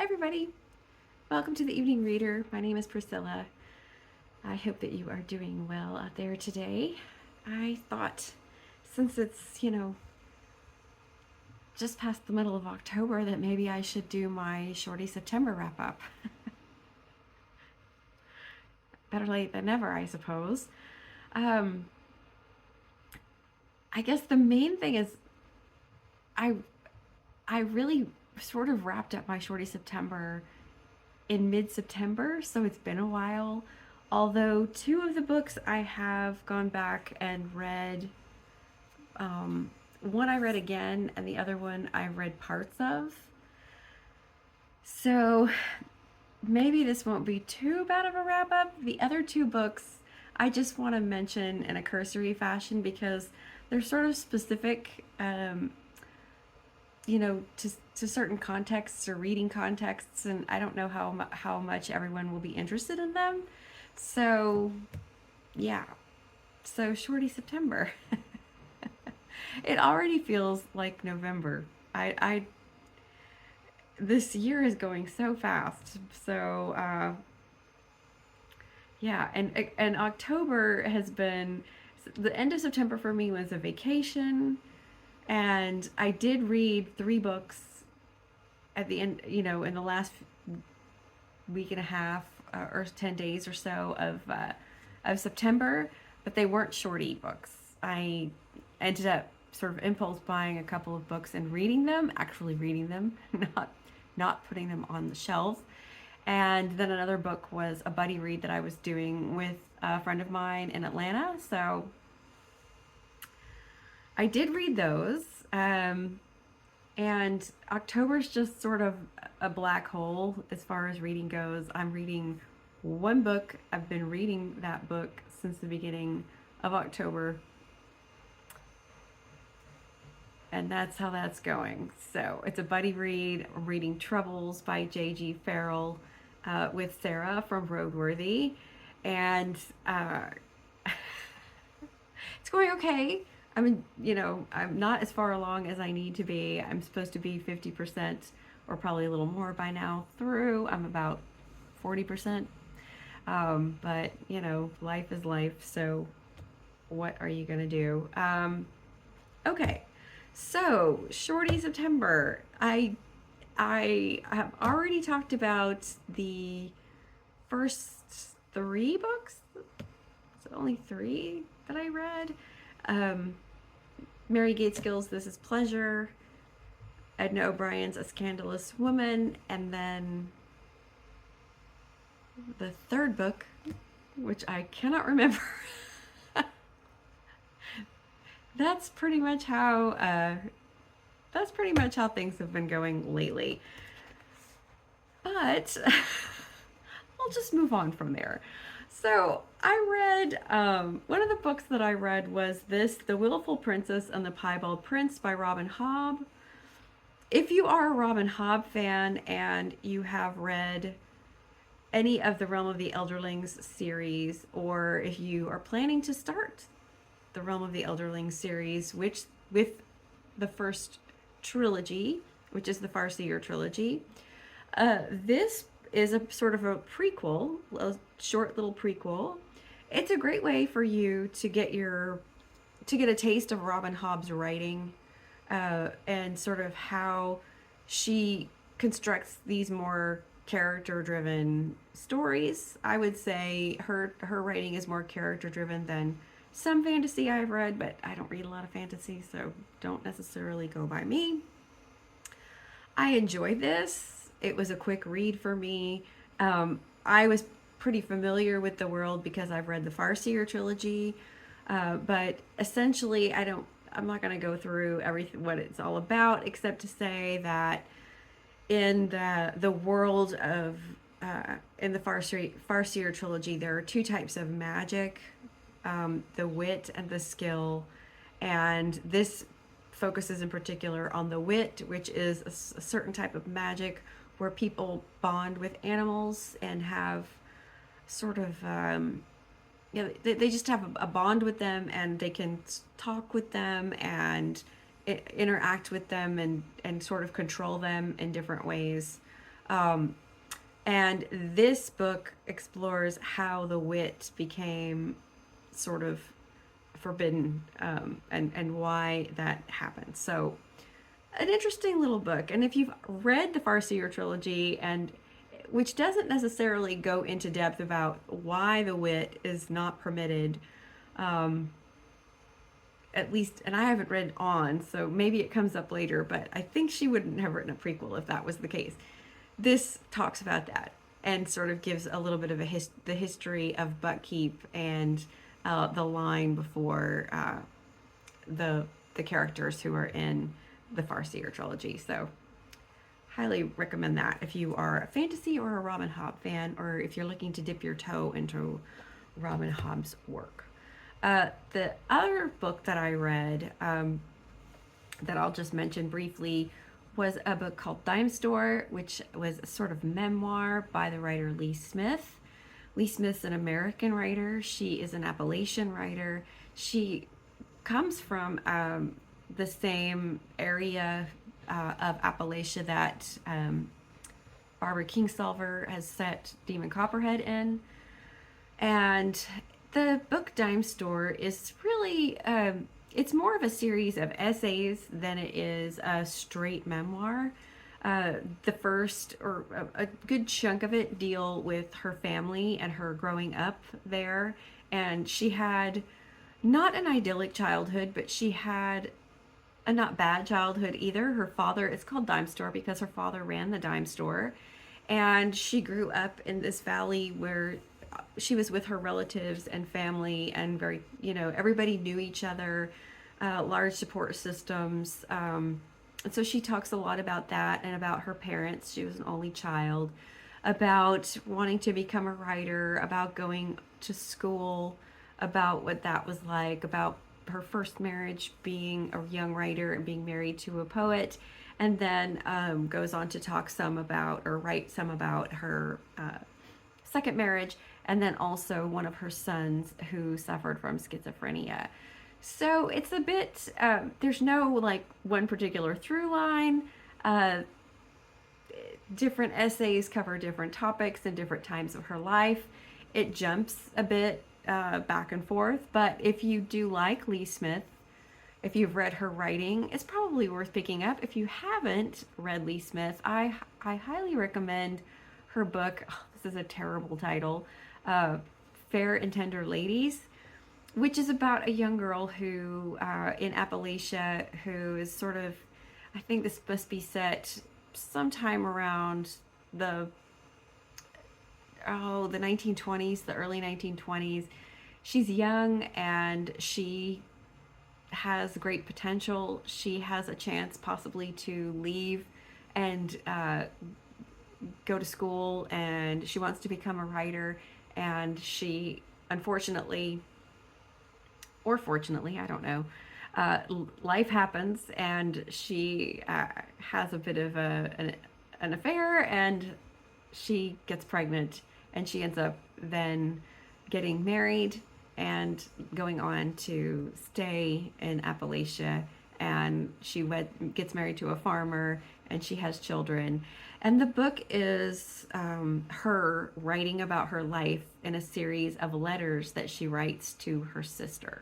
Everybody, welcome to the Evening Reader. My name is Priscilla. I hope that you are doing well out there today. I thought, since it's, just past the middle of October, that maybe I should do my Shorty September wrap up. Better late than never, I suppose. Um, I guess the main thing is I I really sort of wrapped up my Shorty September in mid-September, so it's been a while. Although two of the books I have gone back and read. One I read again, and the other one I read parts of. So maybe this won't be too bad of a wrap up. The other two books I just want to mention in a cursory fashion because they're sort of specific, to certain contexts or reading contexts, and I don't know how much everyone will be interested in them. So, yeah. So, Shorty September. It already feels like November. I this year is going so fast. So, yeah, and October has been the end of September for me was a vacation, and I did read three books at the end, in the last week and a half or 10 days or so of September, but they weren't shorty books. I ended up sort of impulse buying a couple of books and reading them, actually reading them, not putting them on the shelf. And then another book was a buddy read that I was doing with a friend of mine in Atlanta. So I did read those. And October's just sort of a black hole as far as reading goes. I'm reading one book. I've been reading that book since the beginning of October. And that's how that's going. So it's a buddy read. I'm reading Troubles by J.G. Farrell with Sarah from Roadworthy. And it's going okay. I mean, I'm not as far along as I need to be. I'm supposed to be 50% or probably a little more by now through. I'm about 40%. But, life is life. So what are you going to do? Okay. So, Shorty September. I have already talked about the first three books. Is it only three that I read? Mary Gaitskill's This Is Pleasure, Edna O'Brien's A Scandalous Woman, and then the third book, which I cannot remember. That's pretty much how things have been going lately. But I'll just move on from there. So I read, one of the books that I read was The Wilful Princess and the Piebald Prince by Robin Hobb. If you are a Robin Hobb fan and you have read any of the Realm of the Elderlings series, or if you are planning to start the Realm of the Elderlings series, which with the first trilogy, which is the Farseer trilogy, this is a sort of a prequel, a short little prequel. It's a great way for you to get a taste of Robin Hobb's writing, and sort of how she constructs these more character-driven stories. I would say her writing is more character-driven than some fantasy I've read, but I don't read a lot of fantasy, so don't necessarily go by me. I enjoyed this. It was a quick read for me. I was pretty familiar with the world because I've read the Farseer trilogy, but essentially I'm not going to go through everything what it's all about, except to say that in the world of in the Farseer trilogy, there are two types of magic, the wit and the skill, and this focuses in particular on the wit, which is a certain type of magic where people bond with animals and have sort of they just have a bond with them, and they can talk with them and interact with them and sort of control them in different ways. And this book explores how the wit became sort of forbidden, and why that happened. So, an interesting little book. And if you've read the Farseer trilogy, and which doesn't necessarily go into depth about why the wit is not permitted, um, at least, and I haven't read on, so maybe it comes up later, but I think she wouldn't have written a prequel if that was the case. This talks about that and sort of gives a little bit of the history of Buckkeep and the line before the characters who are in the Farseer trilogy. So highly recommend that if you are a fantasy or a Robin Hobb fan, or if you're looking to dip your toe into Robin Hobb's work. The other book that I read, that I'll just mention briefly, was a book called Dimestore, which was a sort of memoir by the writer Lee Smith. Lee Smith's an American writer. She is an Appalachian writer. She comes from the same area of Appalachia that Barbara Kingsolver has set Demon Copperhead in. And the book Dimestore is really, it's more of a series of essays than it is a straight memoir. The first, or a good chunk of it, deal with her family and her growing up there. And she had not an idyllic childhood, but she had a not bad childhood either. Her father, it's called Dimestore because her father ran the dime store. And she grew up in this valley where she was with her relatives and family, and very, everybody knew each other, large support systems. And so she talks a lot about that and about her parents. She was an only child, about wanting to become a writer, about going to school, about what that was like, about her first marriage, being a young writer and being married to a poet, and then goes on to talk some about, or write some about, her second marriage, and then also one of her sons who suffered from schizophrenia. So it's a bit, there's no like one particular through line. Different essays cover different topics and different times of her life. It jumps a bit back and forth, but if you do like Lee Smith, if you've read her writing, it's probably worth picking up. If you haven't read Lee Smith, I highly recommend her book. Oh, this is a terrible title, Fair and Tender Ladies, which is about a young girl who, in Appalachia, who is sort of, I think this must be set sometime around the 1920s, the early 1920s. She's young and she has great potential. She has a chance possibly to leave and go to school, and she wants to become a writer, and she unfortunately, or fortunately, I don't know, life happens, and she has a bit of an affair, and she gets pregnant, and she ends up then getting married and going on to stay in Appalachia, and she gets married to a farmer, and she has children. And the book is her writing about her life in a series of letters that she writes to her sister.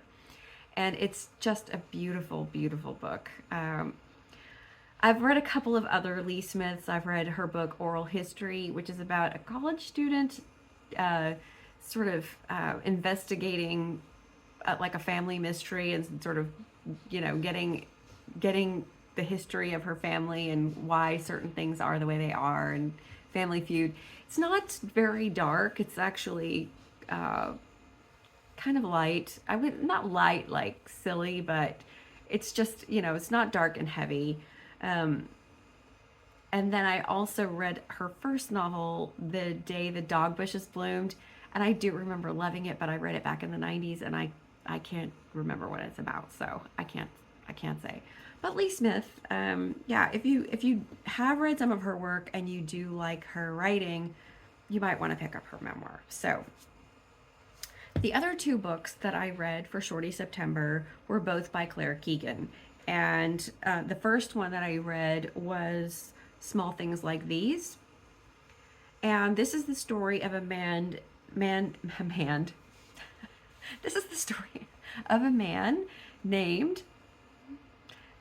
And it's just a beautiful, beautiful book. I've read a couple of other Lee Smiths. I've read her book Oral History, which is about a college student sort of investigating like a family mystery, and sort of, getting the history of her family and why certain things are the way they are, and Family Feud. It's not very dark. It's actually kind of light. I would not light like silly, but it's just, it's not dark and heavy. And then I also read her first novel, The Day the Dogbushes Bloomed, and I do remember loving it, but I read it back in the 90s, and I can't remember what it's about, so I can't say. But Lee Smith, yeah, if you have read some of her work and you do like her writing, you might want to pick up her memoir. So the other two books that I read for Shorty September were both by Claire Keegan. And the first one that I read was Small Things Like These. And this is the story of a man. This is the story of a man named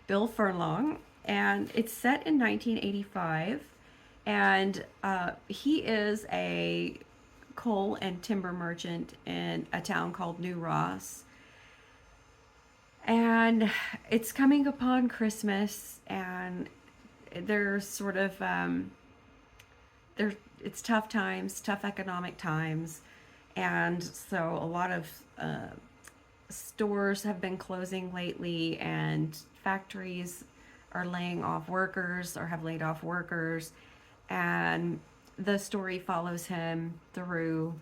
Bill Furlong, and it's set in 1985. And he is a coal and timber merchant in a town called New Ross. And it's coming upon Christmas, and there's sort of there it's tough times, tough economic times, and so a lot of stores have been closing lately, and factories are laying off workers or have laid off workers, and the story follows him through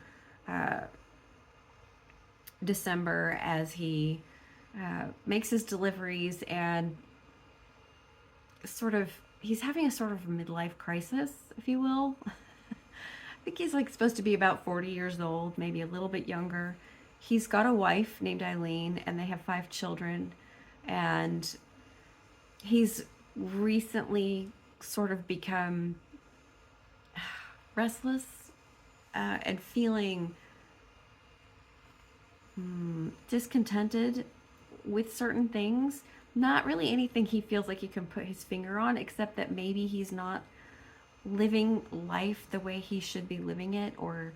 uh, December as he makes his deliveries, and sort of he's having a sort of midlife crisis, if you will. I think he's like supposed to be about 40 years old, maybe a little bit younger. He's got a wife named Eileen, and they have 5 children. And he's recently sort of become restless and feeling discontented with certain things. Not really anything he feels like he can put his finger on, except that maybe he's not living life the way he should be living it, or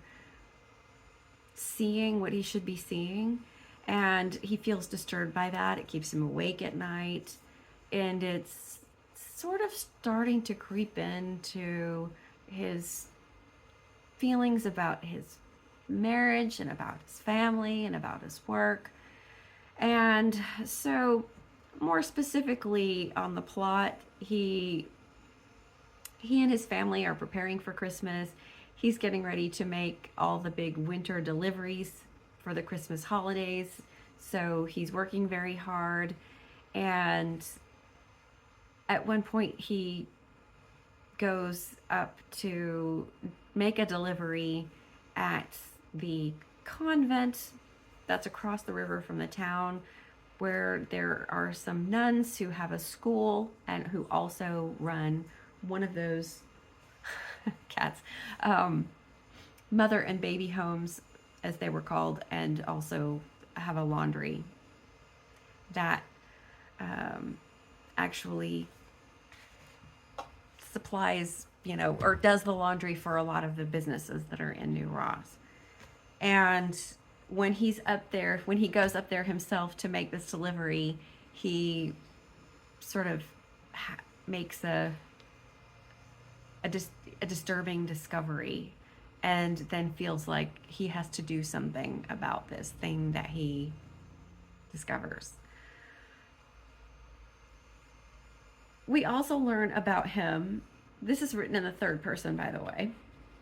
seeing what he should be seeing. And he feels disturbed by that. It keeps him awake at night. And it's sort of starting to creep into his feelings about his marriage and about his family and about his work. And so, more specifically on the plot, he and his family are preparing for Christmas. He's getting ready to make all the big winter deliveries for the Christmas holidays. So he's working very hard. And at one point, he goes up to make a delivery at the convent that's across the river from the town, where there are some nuns who have a school and who also run one of those cats, mother and baby homes, as they were called, and also have a laundry that actually supplies, or does the laundry for a lot of the businesses that are in New Ross. And when he goes up there himself to make this delivery, he sort of makes a disturbing discovery, and then feels like he has to do something about this thing that he discovers. We also learn about him. This is written in the third person, by the way.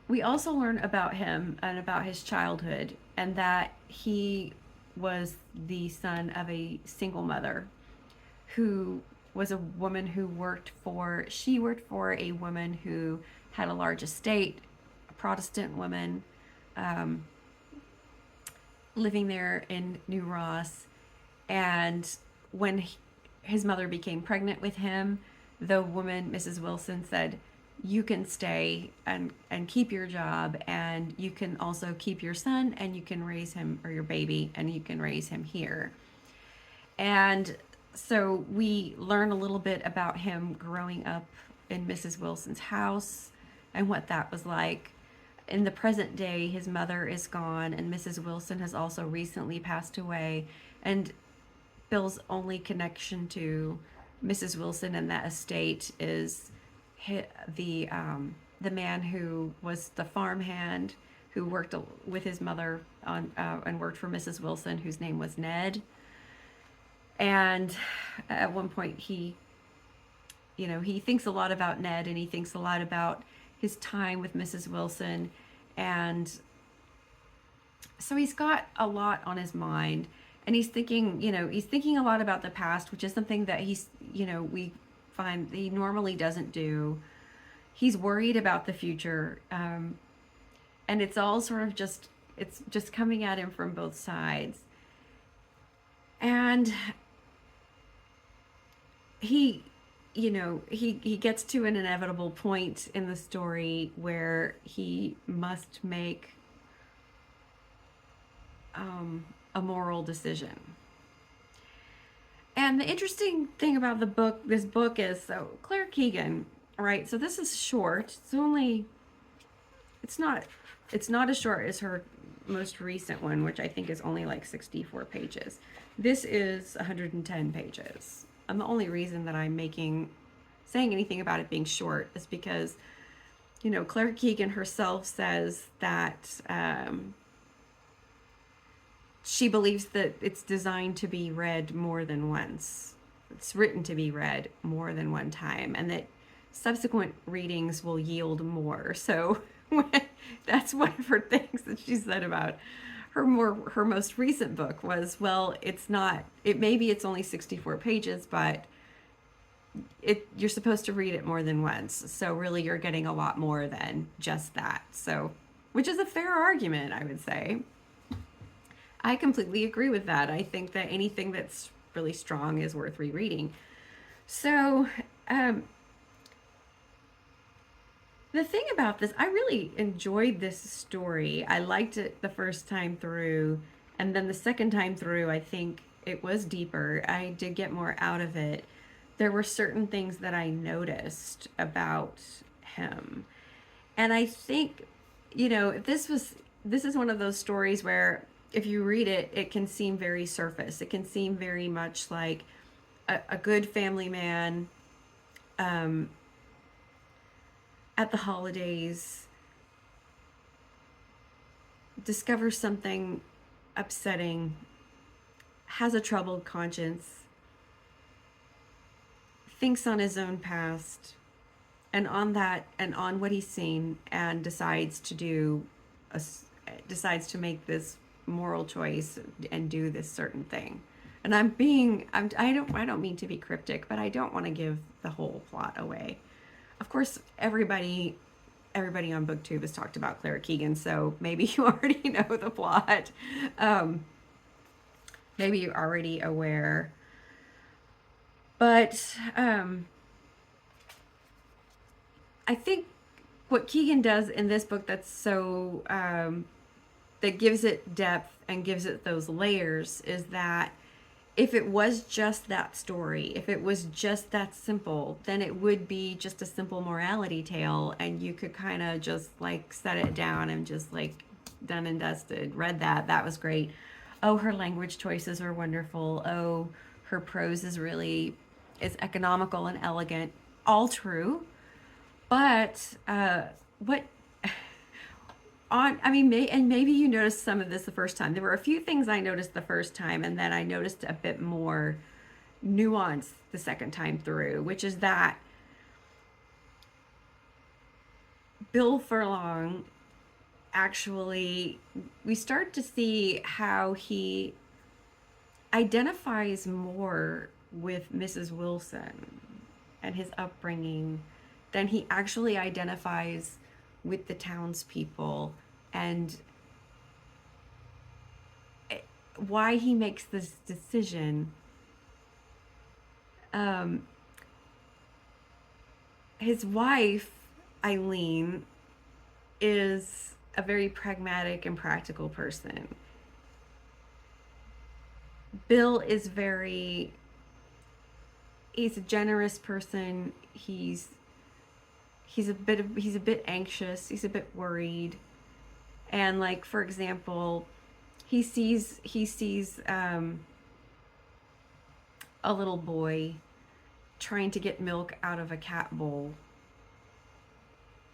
We also learn about him and about his childhood, and that he was the son of a single mother who was a woman who worked for a woman who had a large estate, a Protestant woman, living there in New Ross. And when his mother became pregnant with him, the woman, Mrs. Wilson, said, "You can stay and keep your job, and you can also keep your son, and you can raise him, or your baby, and you can raise him here." And so we learn a little bit about him growing up in Mrs. Wilson's house and what that was like. In the present day, his mother is gone, and Mrs. Wilson has also recently passed away. And Bill's only connection to Mrs. Wilson and that estate is the man who was the farmhand who worked with his mother on and worked for Mrs. Wilson, whose name was Ned. And at one point he thinks a lot about Ned, and he thinks a lot about his time with Mrs. Wilson. And so he's got a lot on his mind, and he's thinking a lot about the past, which is something that we find he normally doesn't do. He's worried about the future. And it's all sort of just coming at him from both sides. And he he gets to an inevitable point in the story where he must make a moral decision. And the interesting thing about this book is, so Claire Keegan, right? So this is short. It's not, it's not as short as her most recent one, which I think is only like 64 pages. This is 110 pages. And the only reason that I'm saying anything about it being short is because, Claire Keegan herself says that she believes that it's designed to be read more than once. It's written to be read more than one time, and that subsequent readings will yield more. So that's one of her things that she said about her most recent book was, well, maybe it's only 64 pages, but you're supposed to read it more than once. So really you're getting a lot more than just that. So, which is a fair argument, I would say. I completely agree with that. I think that anything that's really strong is worth rereading. So, the thing about this, I really enjoyed this story. I liked it the first time through, and then the second time through, I think it was deeper. I did get more out of it. There were certain things that I noticed about him. And I think, this is one of those stories where if you read it, it can seem very surface. It can seem very much like a good family man, at the holidays, discovers something upsetting, has a troubled conscience, thinks on his own past, and on what he's seen, and decides to make this moral choice and do this certain thing. And I don't mean to be cryptic, but I don't want to give the whole plot away. Of course, everybody on BookTube has talked about Claire Keegan, so maybe you already know the plot. Maybe you're already aware. But I think what Keegan does in this book that's so that gives it depth and gives it those layers is that if it was just that story, if it was just that simple, then it would be just a simple morality tale, and you could kind of just like set it down and just like done and dusted. Read that was great. Oh, her language choices are wonderful. Oh, her prose is economical and elegant. All true. But maybe you noticed some of this the first time. There were a few things I noticed the first time, and then I noticed a bit more nuance the second time through, which is that Bill Furlong actually, we start to see how he identifies more with Mrs. Wilson and his upbringing than he actually identifies with the townspeople, and why he makes this decision. His wife, Eileen, is a very pragmatic and practical person. Bill is he's a generous person. He's a bit anxious. He's a bit worried. And like, for example, he sees a little boy trying to get milk out of a cat bowl.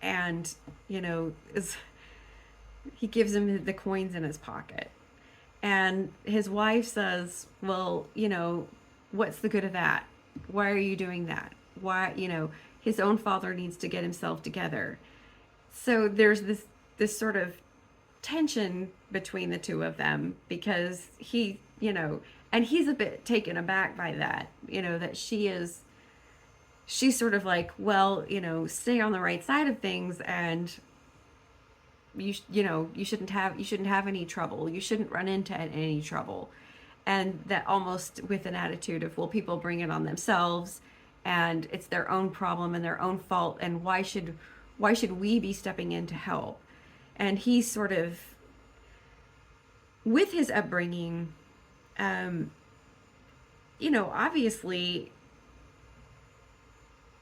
And, he gives him the coins in his pocket. And his wife says, well, what's the good of that? Why are you doing that? Why, his own father needs to get himself together. So there's this sort of tension between the two of them, because he, and he's a bit taken aback by that, that she's sort of like, well, stay on the right side of things, and you shouldn't have any trouble. You shouldn't run into any trouble. And that almost with an attitude of, well, people bring it on themselves, and it's their own problem and their own fault, and why should we be stepping in to help? And he's sort of, with his upbringing, um, obviously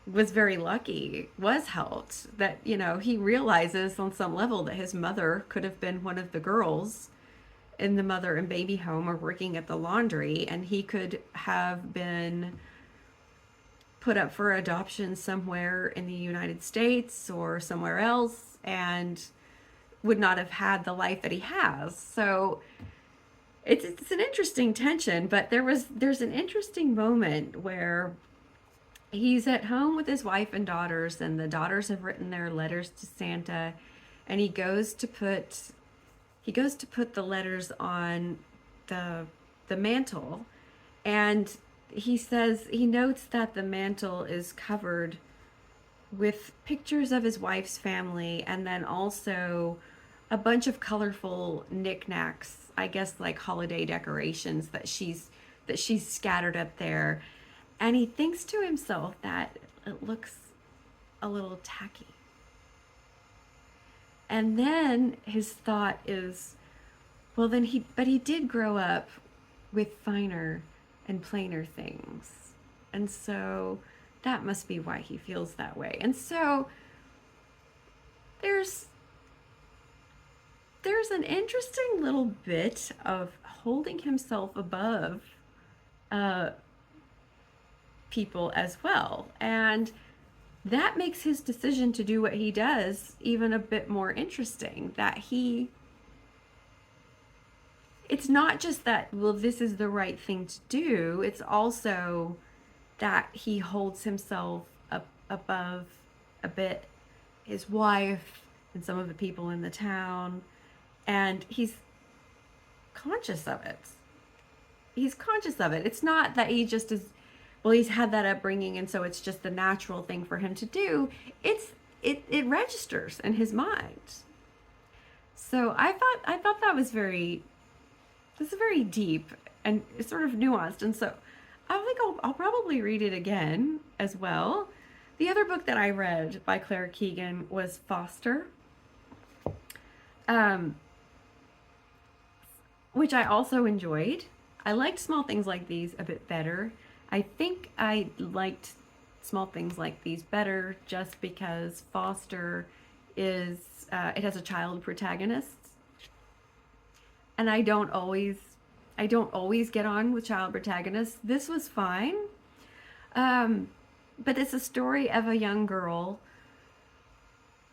was very lucky, was helped, that, he realizes on some level that his mother could have been one of the girls in the mother and baby home or working at the laundry, and he could have been put up for adoption somewhere in the United States or somewhere else and would not have had the life that he has. So it's an interesting tension, but there's an interesting moment where he's at home with his wife and daughters, and the daughters have written their letters to Santa, and he goes to put the letters on the mantle, and he notes that the mantle is covered with pictures of his wife's family, and then also a bunch of colorful knickknacks, I guess like holiday decorations that she's scattered up there. And he thinks to himself that it looks a little tacky. And then his thought is, well, but he did grow up with finer and plainer things. And so that must be why he feels that way. And so there's an interesting little bit of holding himself above people as well. And that makes his decision to do what he does even a bit more interesting. It's not just that, well, this is the right thing to do. It's also that he holds himself up above a bit his wife and some of the people in the town. And he's conscious of it. It's not that he just is, well, he's had that upbringing and so it's just the natural thing for him to do. It registers in his mind. So I thought that was very deep and it's sort of nuanced. And so I think I'll probably read it again as well. The other book that I read by Claire Keegan was Foster, which I also enjoyed. I liked Small Things Like These a bit better. I think I liked Small Things Like These better just because Foster is, it has a child protagonist. And I don't always get on with child protagonists. This was fine. But it's a story of a young girl,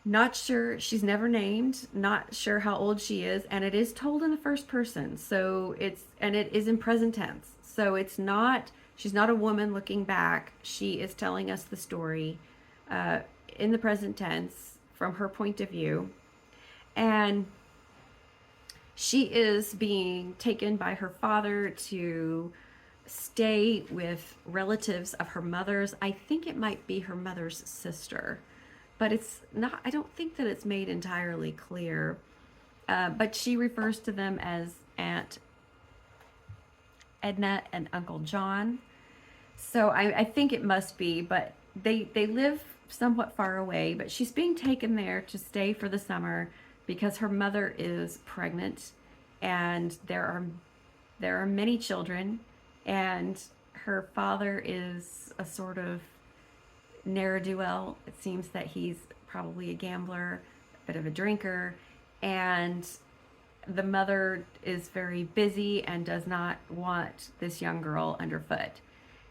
not sure, she's never named, not sure how old she is, and it is told in the first person. So it is in present tense. So she's not a woman looking back. She is telling us the story in the present tense from her point of view. And she is being taken by her father to stay with relatives of her mother's. I think it might be her mother's sister, but it's not, I don't think that it's made entirely clear. But she refers to them as Aunt Edna and Uncle John. So I think it must be, but they live somewhat far away, but she's being taken there to stay for the summer because her mother is pregnant and there are many children, and her father is a sort of ne'er-do-well. It seems that he's probably a gambler, a bit of a drinker, and the mother is very busy and does not want this young girl underfoot.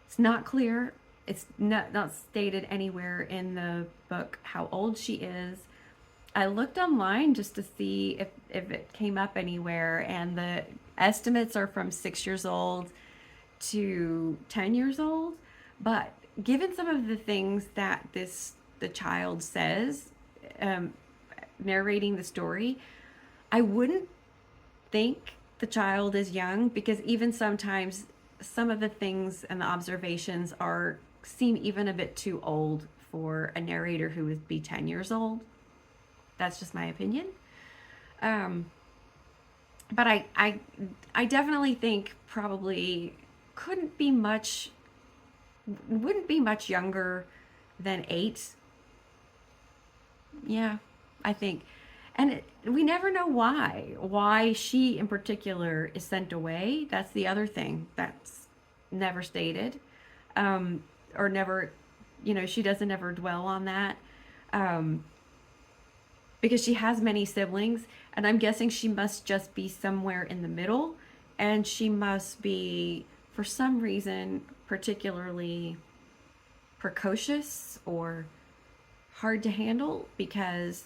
It's not clear. It's not stated anywhere in the book how old she is. I looked online just to see if it came up anywhere, and the estimates are from 6 years old to 10 years old. But given some of the things that the child says, narrating the story, I wouldn't think the child is young, because even sometimes some of the things and the observations seem even a bit too old for a narrator who would be 10 years old. That's just my opinion. But I definitely think probably couldn't be much wouldn't be much younger than 8. Yeah, I think. And we never know why she in particular is sent away. That's the other thing that's never stated, um, or never, she doesn't ever dwell on that, um, because she has many siblings, and I'm guessing she must just be somewhere in the middle, and she must be, for some reason, particularly precocious or hard to handle because,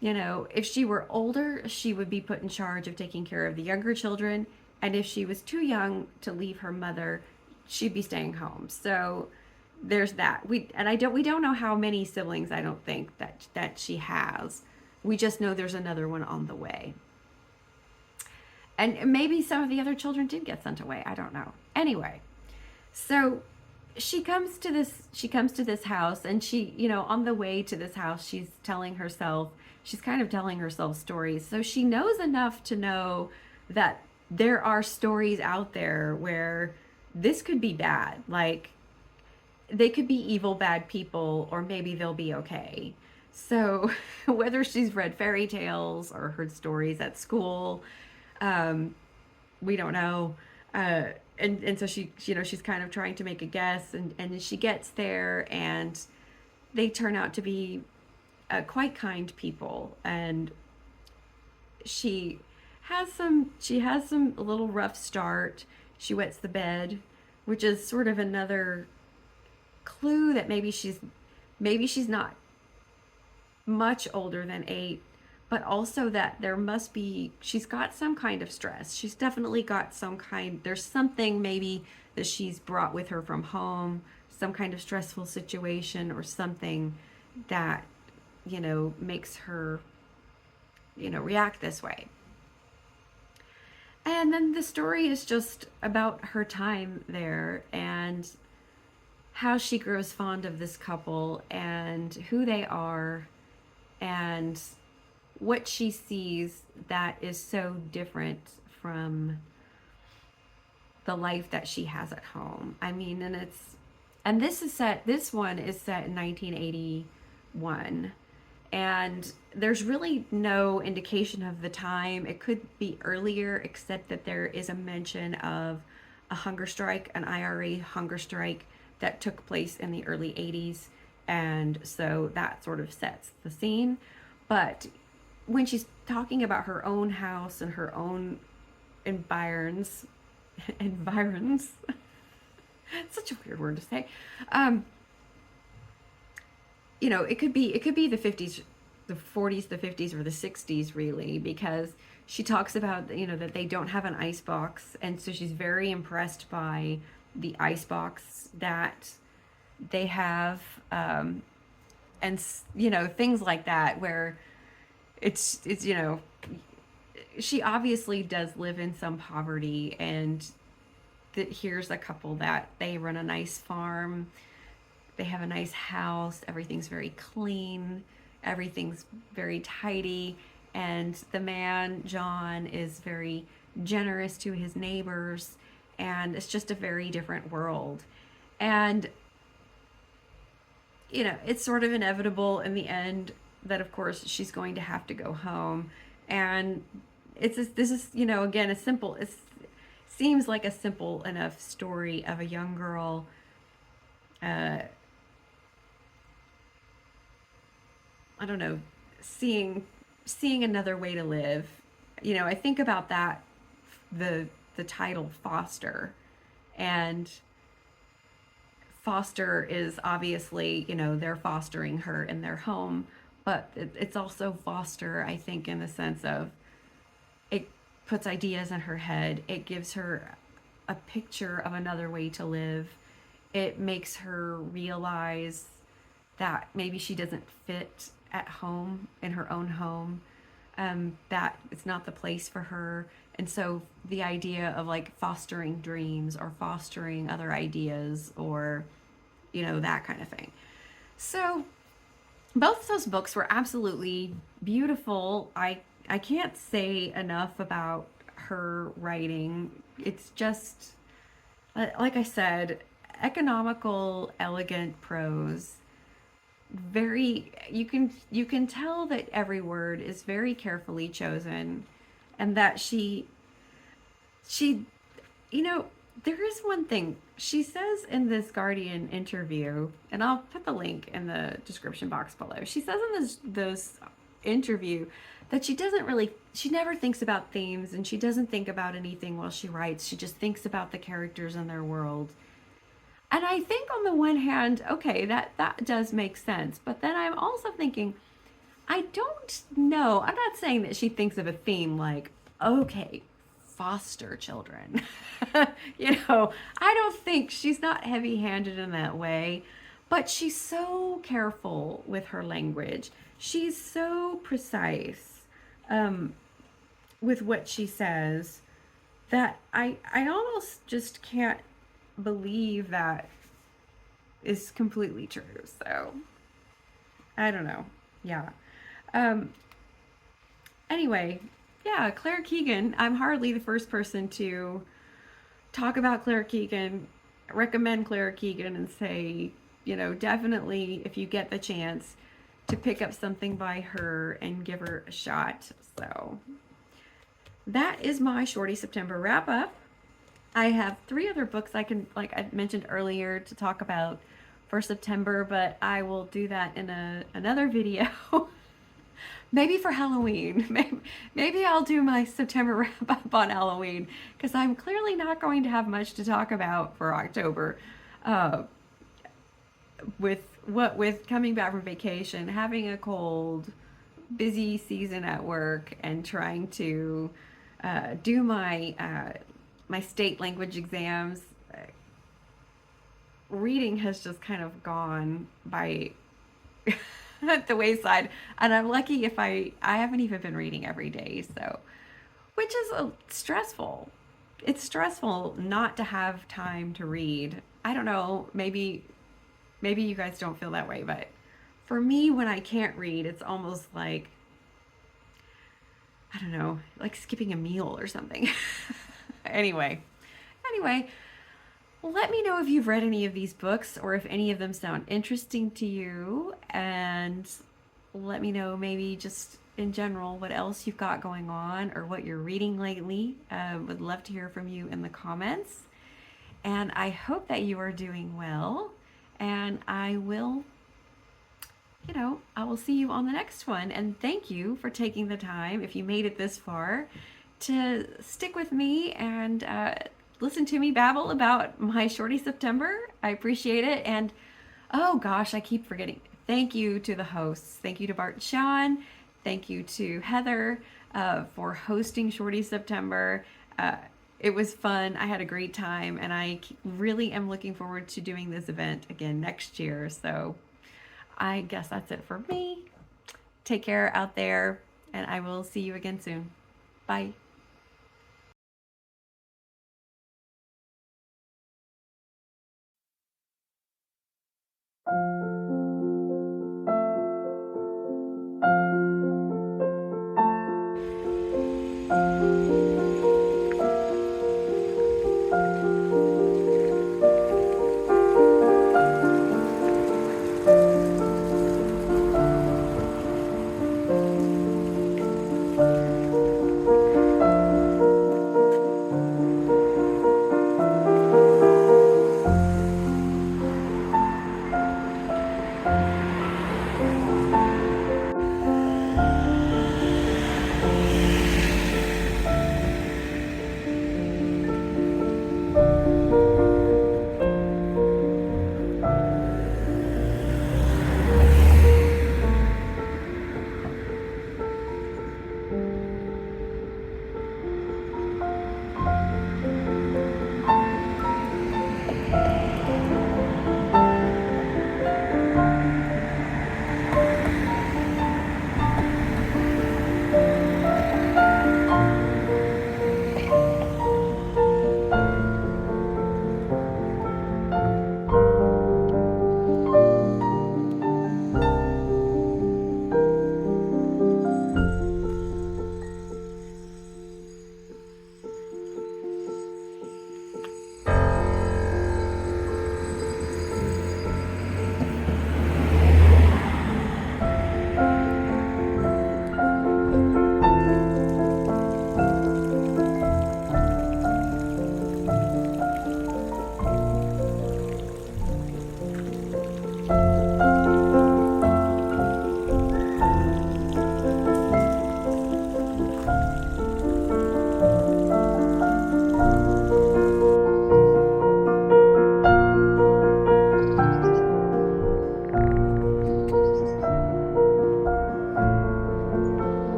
if she were older, she would be put in charge of taking care of the younger children. And if she was too young to leave her mother, she'd be staying home. So there's that. We don't know how many siblings, I don't think, that she has. We just know there's another one on the way. And maybe some of the other children did get sent away. I don't know. Anyway, so she comes to this house, and she, on the way to this house, she's kind of telling herself stories. So she knows enough to know that there are stories out there where this could be bad. Like, they could be evil, bad people, or maybe they'll be okay. So whether she's read fairy tales or heard stories at school, um, we don't know. And so she's kind of trying to make a guess, and she gets there, and they turn out to be quite kind people, and she has some a little rough start. She wets the bed, which is sort of another clue that maybe she's not much older than 8, but also that she's got some kind of stress. She's definitely got there's something maybe that she's brought with her from home, some kind of stressful situation or something that, makes her, react this way. And then the story is just about her time there and how she grows fond of this couple and who they are and what she sees that is so different from the life that she has at home. I mean, and this one is set in 1981, and there's really no indication of the time. It could be earlier, except that there is a mention of a hunger strike, an IRA hunger strike that took place in the early 80s, and so that sort of sets the scene. But when she's talking about her own house and her own environs, environs, such a weird word to say. It could be the 50s, the 40s, the 50s, or the 60s, really, because she talks about, that they don't have an ice box, and so she's very impressed by the ice box that they have, and things like that, where it's she obviously does live in some poverty, and here's a couple that they run a nice farm, they have a nice house, everything's very clean, everything's very tidy, and the man, John, is very generous to his neighbors, and it's just a very different world. And it's sort of inevitable in the end that, of course, she's going to have to go home. And this is, again, it seems like a simple enough story of a young girl, I don't know, seeing another way to live. I think about that, the title Foster, and foster is obviously, they're fostering her in their home, but it's also foster, I think, in the sense of it puts ideas in her head. It gives her a picture of another way to live. It makes her realize that maybe she doesn't fit at home, in her own home, that it's not the place for her. And so the idea of like fostering dreams or fostering other ideas or, that kind of thing. So both of those books were absolutely beautiful. I can't say enough about her writing. It's just, like I said, economical, elegant prose. Very, you can tell that every word is very carefully chosen, and that she you know, there is one thing she says in this Guardian interview, and I'll put the link in the description box below. She says in this interview that she never thinks about themes, and she doesn't think about anything while she writes. She just thinks about the characters and their world. And I think on the one hand, okay, that does make sense. But then I'm also thinking, I don't know. I'm not saying that she thinks of a theme like, okay, foster children. I don't think she's not heavy handed in that way, but she's so careful with her language. She's so precise with what she says that I almost just can't believe that is completely true. So, I don't know. Yeah. Um, anyway, yeah, Claire Keegan. I'm hardly the first person to talk about Claire Keegan, recommend Claire Keegan, and say, definitely if you get the chance to pick up something by her and give her a shot. So that is my Shorty September wrap up. I have 3 other books I can, like I mentioned earlier, to talk about for September, but I will do that in another video. Maybe for Halloween. Maybe I'll do my September wrap up on Halloween, because I'm clearly not going to have much to talk about for October. With coming back from vacation, having a cold, busy season at work, and trying to do my state language exams, reading has just kind of gone by at the wayside, and I'm lucky if I haven't even been reading every day, so, which is stressful. It's stressful not to have time to read. I don't know, maybe you guys don't feel that way, but for me, when I can't read, it's almost like, I don't know, like skipping a meal or something. Anyway, let me know if you've read any of these books, or if any of them sound interesting to you, and let me know maybe just in general what else you've got going on, or what you're reading lately. Would love to hear from you in the comments. And I hope that you are doing well, and I will see you on the next one. And thank you for taking the time, if you made it this far, to stick with me and listen to me babble about my Shorty September. I appreciate it. And oh gosh, I keep forgetting. Thank you to the hosts. Thank you to Bert and Sian. Thank you to Heather for hosting Shorty September. It was fun. I had a great time, and I really am looking forward to doing this event again next year. So I guess that's it for me. Take care out there, and I will see you again soon. Bye.